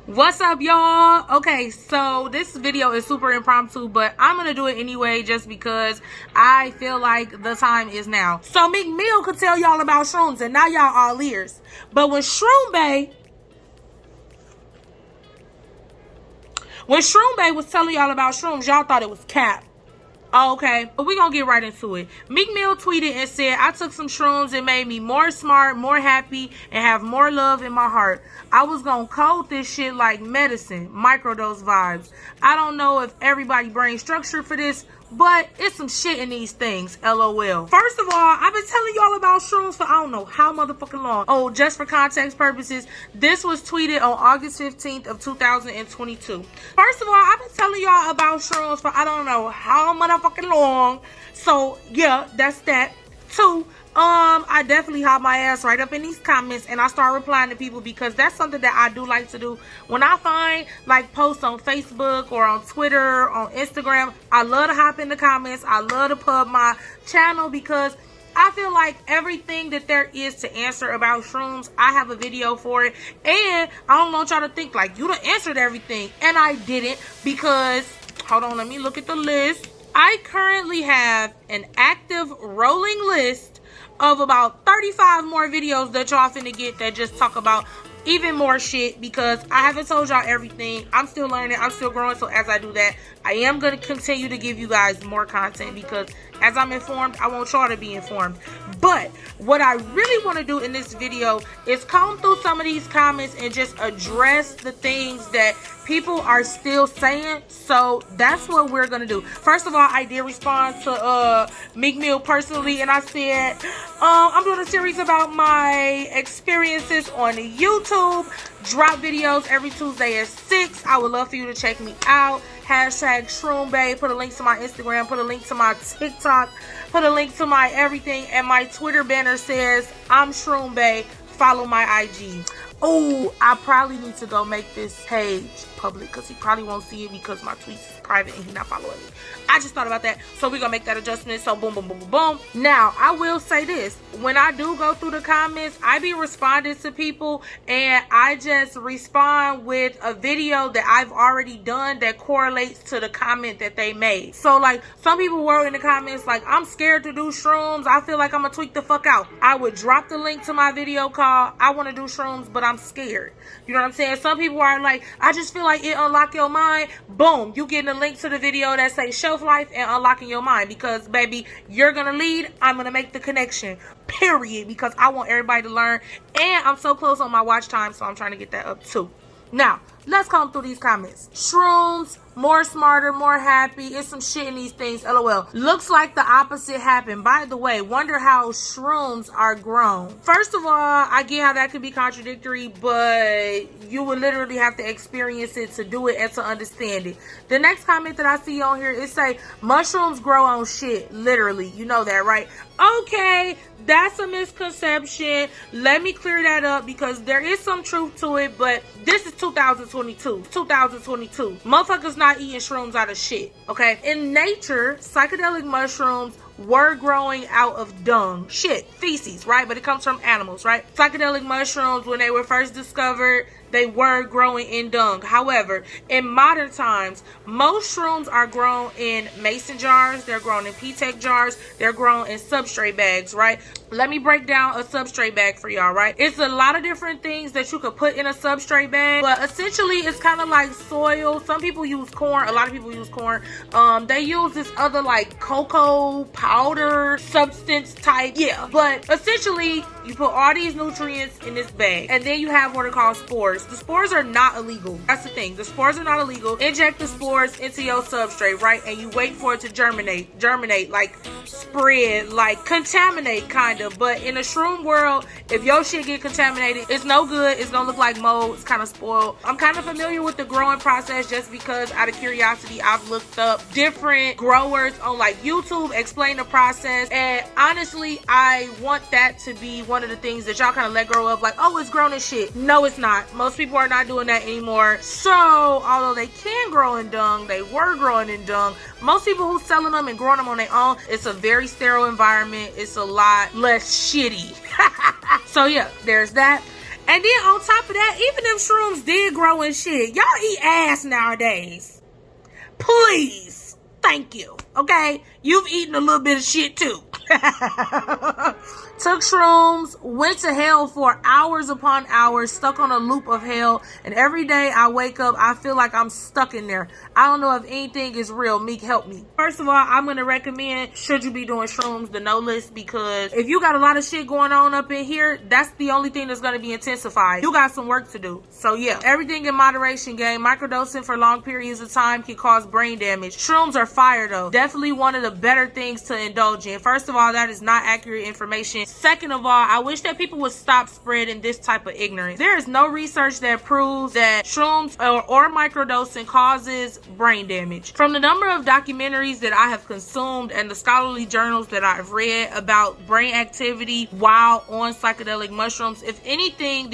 What's up, y'all? Okay, so this video is super impromptu, but I'm gonna do it anyway just because I feel like the time is now. So Meek Mill could tell y'all about shrooms and now y'all all ears. But when SHROOMBAE was telling y'all about shrooms, y'all thought it was cap. Okay, but we're gonna get right into it. Meek Mill tweeted and said, I took some shrooms. It made me more smart, more happy, and have more love in my heart. I was gonna code this shit like medicine, microdose vibes. I don't know if everybody brain structure for this, but it's some shit in these things, LOL. First of all, I've been telling y'all about shrooms for I don't know how motherfucking long. Oh, just for context purposes, this was tweeted on August 15th of 2022. First of all, I've been telling y'all about shrooms for I don't know how motherfucking long. So yeah, that's that. Two, I definitely hop my ass right up in these comments and I start replying to people because that's something that I do like to do. When I find like posts on Facebook or on Twitter, on Instagram, I love to hop in the comments. I love to pub my channel because I feel like everything that there is to answer about shrooms, I have a video for it. And I don't want y'all to think like you done answered everything. And I didn't because, hold on, let me look at the list. I currently have an active rolling list of about 35 more videos that y'all finna get that just talk about even more shit because I haven't told y'all everything. I'm still learning. I'm still growing. So as I do that, I am going to continue to give you guys more content because as I'm informed, I want y'all to be informed. But what I really want to do in this video is comb through some of these comments and just address the things that people are still saying. So that's what we're going to do. First of all, I did respond to Meek Mill personally and I said, I'm doing a series about my experiences on YouTube. Drop videos every Tuesday at 6. I would love for you to check me out. Hashtag SHROOMBAE. Put a link to my Instagram. Put a link to my TikTok. Put a link to my everything. And my Twitter banner says, I'm SHROOMBAE. Follow my IG. Oh, I probably need to go make this page public because he probably won't see it because my tweets is private and he's not following me. I just thought about that. So we're going to make that adjustment. So boom, boom, boom, boom, boom. Now, I will say this. When I do go through the comments, I be responding to people and I just respond with a video that I've already done that correlates to the comment that they made. So like some people were in the comments like, I'm scared to do shrooms. I feel like I'm going to tweak the fuck out. I would drop the link to my video called I want to do shrooms, but I'm scared. You know what I'm saying? Some people are like, I just feel like it unlock your mind. Boom, you getting a link to the video that say shelf life and unlocking your mind because baby, you're gonna lead, I'm gonna make the connection, period, because I want everybody to learn and I'm so close on my watch time, so I'm trying to get that up too. Now let's come through these comments. Shrooms, more smarter, more happy. It's some shit in these things, LOL. Looks like the opposite happened. By the way, wonder how shrooms are grown. First of all, I get how that could be contradictory, but you would literally have to experience it to do it and to understand it. The next comment that I see on here is say, mushrooms grow on shit. Literally, you know that, right? Okay, that's a misconception. Let me clear that up because there is some truth to it, but this is 2022. 2022. Motherfuckers not eating shrooms out of shit, okay? In nature, psychedelic mushrooms were growing out of dung. Shit, feces, right? But it comes from animals, right? Psychedelic mushrooms, when they were first discovered, they were growing in dung. However, in modern times, most shrooms are grown in mason jars. They're grown in P-Tech jars. They're grown in substrate bags, right? Let me break down a substrate bag for y'all, right? It's a lot of different things that you could put in a substrate bag, but essentially it's kind of like soil. Some people use corn. A lot of people use corn. They use this other like cocoa powder substance type. Yeah, but essentially you put all these nutrients in this bag and then you have what are called spores. The spores are not illegal. That's the thing. The spores are not illegal. Inject the spores into your substrate, right? And you wait for it to germinate, like spread, like contaminate kind of. But in the shroom world, if your shit get contaminated, it's no good. It's gonna look like mold. It's kind of spoiled. I'm kind of familiar with the growing process just because out of curiosity, I've looked up different growers on like YouTube, explain the process. And honestly, I want that to be one of the things that y'all kind of let go of, like, oh, it's grown as shit. No, it's not. Most people are not doing that anymore. So although they can grow in dung, they were growing in dung. Most people who selling them and growing them on their own, it's a very sterile environment. It's a lot less shitty. So yeah, there's that. And then on top of that, even them shrooms did grow and shit. Y'all eat ass nowadays. Please. Thank you. Okay? You've eaten a little bit of shit too. Took shrooms, went to hell for hours upon hours, stuck on a loop of hell, and every day I wake up, I feel like I'm stuck in there. I don't know if anything is real. Meek, help me. First of all, I'm going to recommend, should you be doing shrooms, the no list, because if you got a lot of shit going on up in here, that's the only thing that's going to be intensified. You got some work to do. So yeah, everything in moderation, gang. Microdosing for long periods of time can cause brain damage. Shrooms are fire though. Definitely one of the better things to indulge in. First of all, that is not accurate information. Second of all, I wish that people would stop spreading this type of ignorance. There is no research that proves that shrooms or microdosing causes brain damage. From the number of documentaries that I have consumed and the scholarly journals that I've read about brain activity while on psychedelic mushrooms, if anything,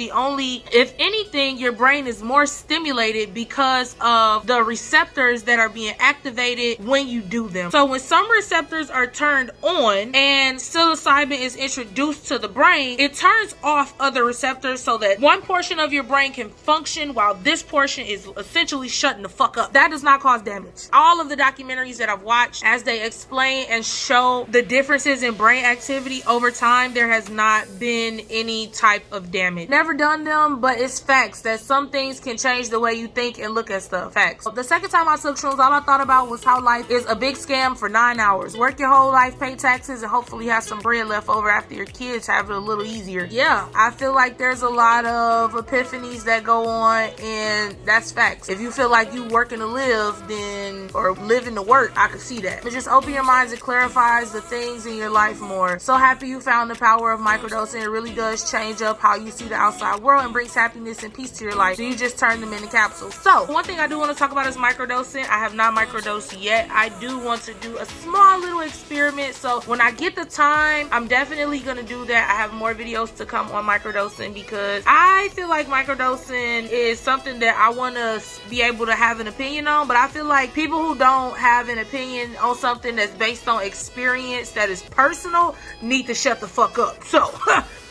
your brain is more stimulated because of the receptors that are being activated when you do them. So when some receptors are turned on and psilocybin is introduced to the brain, it turns off other receptors so that one portion of your brain can function while this portion is essentially shutting the fuck up. That does not cause damage. All of the documentaries that I've watched, as they explain and show the differences in brain activity over time, there has not been any type of damage. Never done them, but it's facts that some things can change the way you think and look at stuff. Facts. The second time I took shrooms, all I thought about was how life is a big scam for 9 hours. Work your whole life, pay taxes, and hopefully have some bread left over after your kids have it a little easier. Yeah, I feel like there's a lot of epiphanies that go on, and that's facts. If you feel like you working to live, then, or living to work, I could see that. But just open your minds. It clarifies the things in your life more. So happy you found the power of microdosing. It really does change up how you see the outside world and brings happiness and peace to your life. So you just turn them into capsules. So one thing I do want to talk about is microdosing. I have not microdosed yet. I do want to do a small little experiment. So when I get the time, I'm definitely going to do that. I have more videos to come on microdosing because I feel like microdosing is something that I want to be able to have an opinion on, but I feel like people who don't have an opinion on something that's based on experience that is personal need to shut the fuck up. So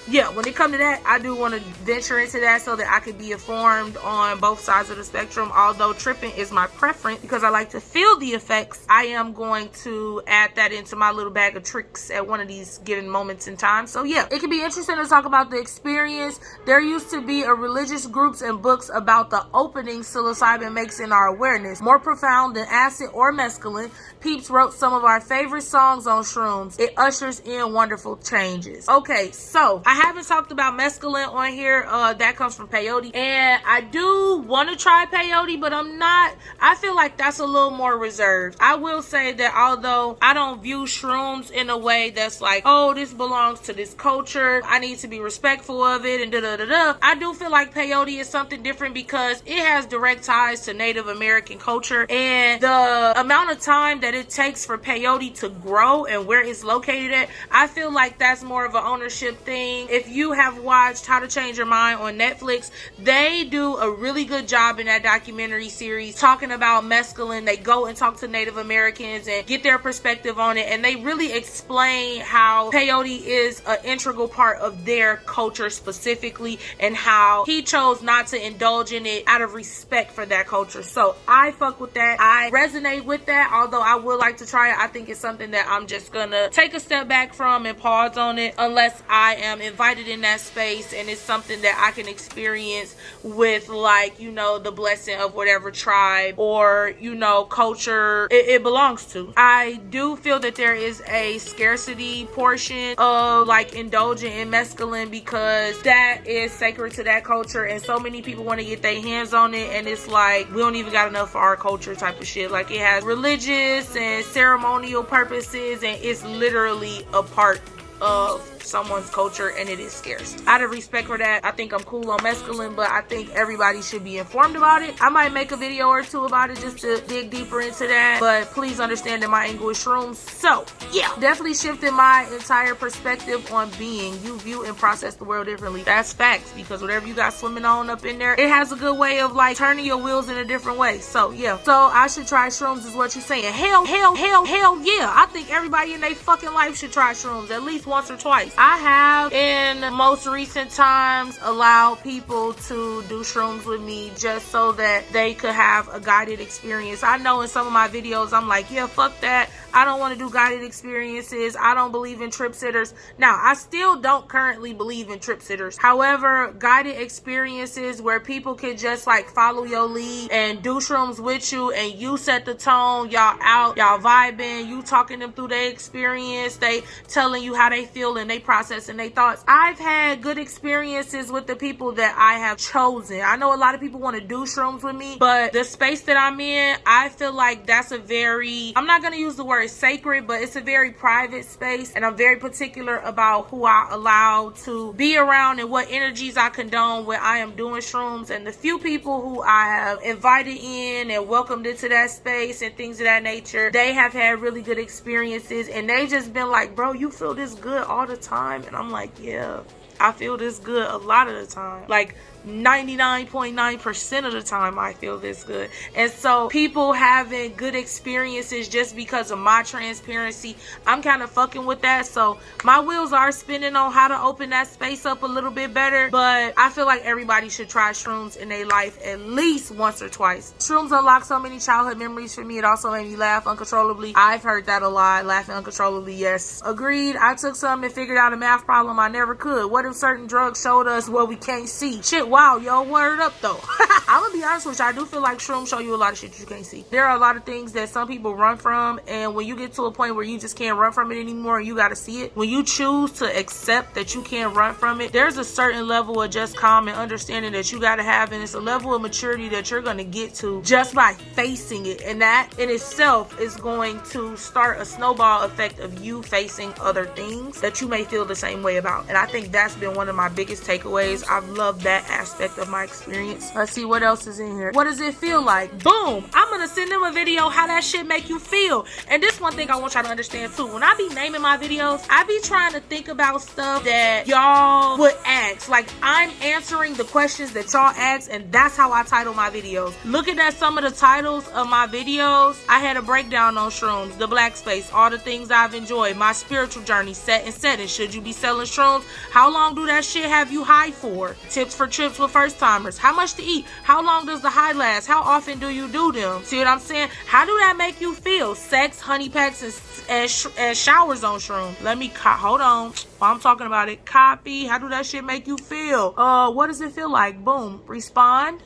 yeah, when it comes to that, I do want to venture into that so that I could be informed on both sides of the spectrum. Although tripping is my preference because I like to feel the effects, I am going to add that into my little bag of tricks at one of these given moments in time. So yeah, it can be interesting to talk about the experience. There used to be a religious groups and books about the opening psilocybin makes in our awareness. More profound than acid or mescaline, Peeps wrote some of our favorite songs on shrooms. It ushers in wonderful changes. Okay, so I haven't talked about mescaline on here. That comes from peyote, and I do want to try peyote, but I feel like that's a little more reserved. I will say that although I don't view shrooms in a way that's like, oh, this belongs to this culture, I need to be respectful of it, and da-da-da-da, I do feel like peyote is something different because it has direct ties to Native American culture, and the amount of time that it takes for peyote to grow and where it's located at, I feel like that's more of an ownership thing. If you have watched How to Change Your Mind on Netflix, they do a really good job in that documentary series talking about mescaline. They go and talk to Native Americans and get their perspective on it, and they really explain how peyote is an integral part of their culture specifically, and how he chose not to indulge in it out of respect for that culture. So I fuck with that. I resonate with that, although I would like to try it. I think it's something that I'm just gonna take a step back from and pause on it unless I am invited in that space and it's something that I can experience with, like, you know, the blessing of whatever tribe or, you know, culture it belongs to. I do feel that there is a scarcity portion of like indulging in mescaline because that is sacred to that culture, and so many people want to get their hands on it, and it's like we don't even got enough for our culture type of shit. Like, it has religious and ceremonial purposes, and it's literally a part of someone's culture, and it is scarce. Out of respect for that, I think I'm cool on mescaline, but I think everybody should be informed about it. I might make a video or two about it just to dig deeper into that, but please understand that my angle is shrooms. So yeah, definitely shifted my entire perspective on being. You view and process the world differently. That's facts, because whatever you got swimming on up in there, it has a good way of like turning your wheels in a different way. So yeah, so I should try shrooms is what you're saying. Hell yeah, I think everybody in their fucking life should try shrooms at least once or twice. I have in most recent times allowed people to do shrooms with me just so that they could have a guided experience. I know in some of my videos I'm like, yeah, fuck that. I don't want to do guided experiences. I don't believe in trip sitters. Now, I still don't currently believe in trip sitters. However, guided experiences where people can just like follow your lead and do shrooms with you, and you set the tone, y'all out, y'all vibing, you talking them through their experience, they telling you how they feel and they processing their thoughts. I've had good experiences with the people that I have chosen. I know a lot of people want to do shrooms with me, but the space that I'm in, I feel like that's a very, I'm not going to use the word sacred, but it's a very private space, and I'm very particular about who I allow to be around and what energies I condone when I am doing shrooms. And the few people who I have invited in and welcomed into that space and things of that nature, they have had really good experiences, and they just been like, bro, you feel this good all the time? And I'm like, yeah, I feel this good a lot of the time. Like 99.9% of the time I feel this good. And so people having good experiences just because of my transparency, I'm kind of fucking with that. So my wheels are spinning on how to open that space up a little bit better, but I feel like everybody should try shrooms in their life at least once or twice. Shrooms unlock so many childhood memories for me. It also made me laugh uncontrollably. I've heard that a lot. Laughing uncontrollably, yes. Agreed. I took some and figured out a math problem I never could. What if certain drugs showed us what we can't see? Shit, wow, yo, word up though. I'm gonna be honest with you, I do feel like shrooms show you a lot of shit you can't see. There are a lot of things that some people run from, and when you get to a point where you just can't run from it anymore, you gotta see it. When you choose to accept that you can't run from it, there's a certain level of just calm and understanding that you gotta have, and it's a level of maturity that you're gonna get to just by facing it, and that in itself is going to start a snowball effect of you facing other things that you may feel the same way about. And I think that's been one of my biggest takeaways. I've loved that aspect of my experience. Let's see what else is in here. What does it feel like? Boom, I'm gonna send them a video how that shit make you feel. And this one thing I want y'all to understand too, when I be naming my videos, I be trying to think about stuff that y'all would ask. Like, I'm answering the questions that y'all ask, and that's how I title my videos. Looking at some of the titles of my videos, I had a breakdown on shrooms, the black space, all the things I've enjoyed, my spiritual journey, set and setting, should you be selling shrooms, how long do that shit have you high for, tips for trips with first timers, how much to eat, how long does the high last, how often do you do them? See what I'm saying? How do that make you feel? Sex, honey packs, and showers on shrooms. Let me hold on while I'm talking about it. Copy. How do that shit make you feel? What does it feel like? Boom. Respond.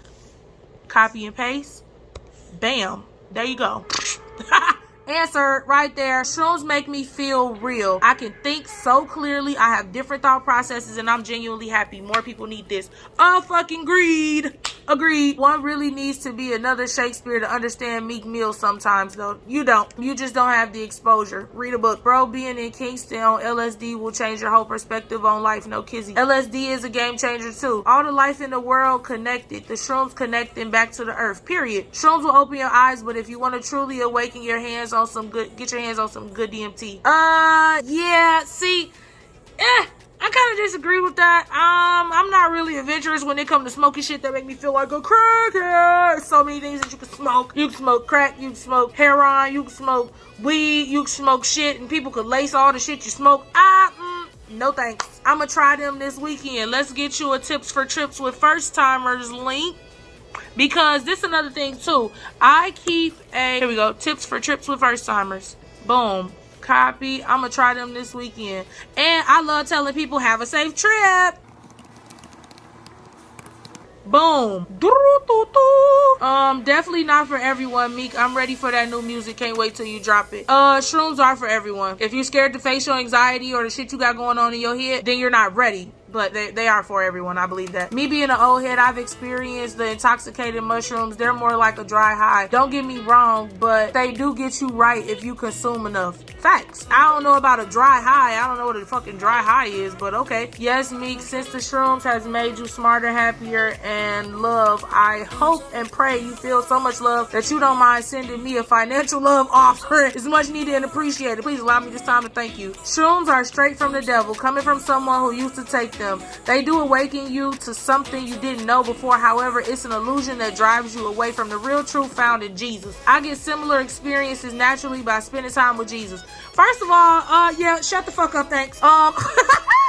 Copy and paste. Bam. There you go. Answer right there. Shrooms make me feel real. I can think so clearly. I have different thought processes, and I'm genuinely happy. More people need this. Oh, fucking greed. Agreed. One really needs to be another Shakespeare to understand Meek Mill sometimes, though. You don't. You just don't have the exposure. Read a book. Bro, being in Kingston on LSD will change your whole perspective on life. No kizzy. LSD is a game changer, too. All the life in the world connected. The shrooms connecting back to the earth. Period. Shrooms will open your eyes, but if you want to truly awaken your hands on some good, get your hands on some good DMT. Yeah, see, I kind of disagree with that. I'm not really adventurous when it comes to smoking shit that make me feel like a crackhead. So many things that you can smoke. You can smoke crack, you can smoke heroin, you can smoke weed, you can smoke shit, and people could lace all the shit you smoke. No thanks. I'm gonna try them this weekend. Let's get you a tips for trips with first timers link. Because this is another thing too. I keep a, here we go, tips for trips with first timers. Boom. Copy. I'm gonna try them this weekend. And I love telling people have a safe trip. Boom. Definitely not for everyone, Meek. I'm ready for that new music. Can't wait till you drop it. Shrooms are for everyone. If you're scared to face your anxiety or the shit you got going on in your head, then you're not ready. But they are for everyone. I believe that. Me being an old head, I've experienced the intoxicated mushrooms. They're more like a dry high. Don't get me wrong, but they do get you right if you consume enough. Facts. I don't know about a dry high. I don't know what a fucking dry high is, but okay. Yes, Meek, since the shrooms has made you smarter, happier, and love, I hope and pray you feel so much love that you don't mind sending me a financial love offer. It's much needed and appreciated. Please allow me this time to thank you. Shrooms are straight from the devil, coming from someone who used to take them. They do awaken you to something you didn't know before. However, it's an illusion that drives you away from the real truth found in Jesus. I get similar experiences naturally by spending time with Jesus. First of all, yeah, shut the fuck up, thanks.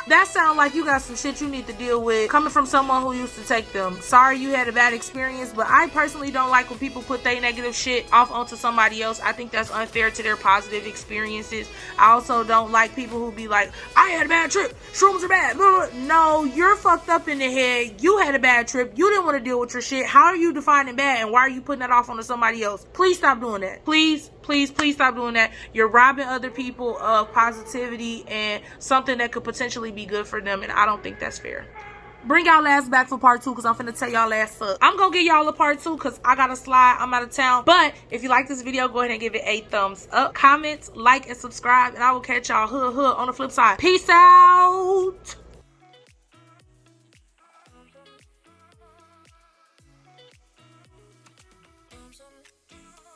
That sounds like you got some shit you need to deal with coming from someone who used to take them. Sorry you had a bad experience, but I personally don't like when people put their negative shit off onto somebody else. I think that's unfair to their positive experiences. I also don't like people who be like, I had a bad trip, shrooms are bad. No, you're fucked up in the head. You had a bad trip. You didn't want to deal with your shit. How are you defining bad, and why are you putting that off onto somebody else? Please stop doing that. Please stop doing that. You're robbing other people of positivity and something that could potentially be good for them, and I don't think that's fair. Bring y'all ass back for part 2 because I'm finna tell y'all ass up. I'm gonna give y'all a part 2 because I gotta slide. I'm out of town. But if you like this video, go ahead and give it a thumbs up. Comment, like, and subscribe, and I will catch y'all on the flip side. Peace out.